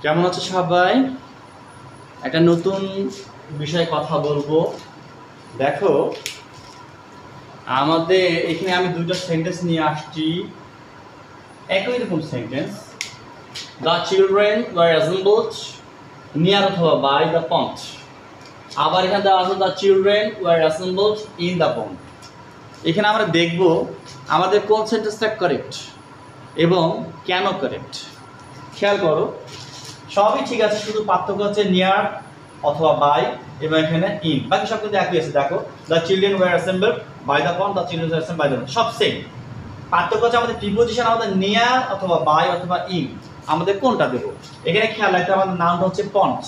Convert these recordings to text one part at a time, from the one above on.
কেমন আছো সবাই? একটা নতুন বিষয়ে কথা বলবো। দেখো, আমাদের এখানে আমি দুইটা সেন্টেন্স নিয়ে আসছি, একই রকম sentence. The children were assembled near অথবা বাই দ্য পন্ড। আবার এখানে দেওয়া আছে the children were assembled in the পন্ড। এখানে আমরা দেখব আমাদের কোন সেন্টেন্সটা কারেক্ট এবং কেন কারেক্ট। খেয়াল করো, সবই ঠিক আছে, শুধু পার্থক্য হচ্ছে নিয়ার অথবা বাই এবং এখানে ইন। বাকি সব কিন্তু একই আছে। দেখো, the children were assembled by the pond, the children were assembled by the pond, সব সেম। পার্থক্য হচ্ছে আমাদের প্রিপোজিশন আমাদের নিয়ার অথবা বাই অথবা ইন, আমাদের কোনটা দেবো। এখানে খেয়াল রাখতে আমাদের নামটা হচ্ছে পন্ড,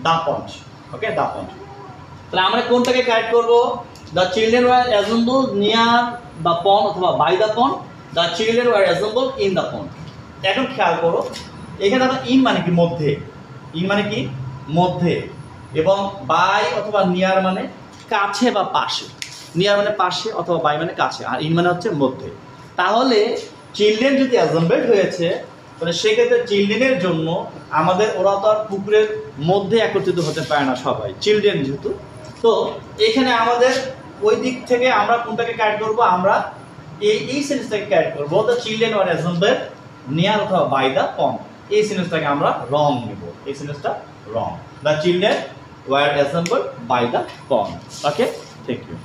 দা পন্ড। ওকে, দা পন্ড। তাহলে আমরা কোনটাকে কারেক্ট করবো? The children were assembled near the pond অথবা by the pond, the children were assembled in the pond. এখন খেয়াল করো, এখানে দেখো ইন মানে কি মধ্যে, ইন মানে কি মধ্যে, এবং বাই অথবা নিয়ার মানে কাছে বা পাশে। নিয়ার মানে পাশে অথবা বাই মানে কাছে, আর ইন মানে হচ্ছে মধ্যে। তাহলে চিলড্রেন যদি অ্যাসেম্বলড হয়েছে, তাহলে সেক্ষেত্রে চিলড্রেনের জন্য আমাদের ওরা তো আর পুকুরের মধ্যে একত্রিত হতে পারে না সবাই, চিলড্রেন যেহেতু। তো এখানে আমাদের ওই দিক থেকে আমরা কোনটাকে ক্যারেক্ট করবো? আমরা এই সেন্টেন্সটাকে ক্যারেক্ট করবো, the children were assembled near অথবা বাই দ্য পন্ড। এই সেন্টেন্সটাকে আমরা রং নেব, এই সেন্টেন্সটা wrong. The children were assembled by the pond. Okay, thank you.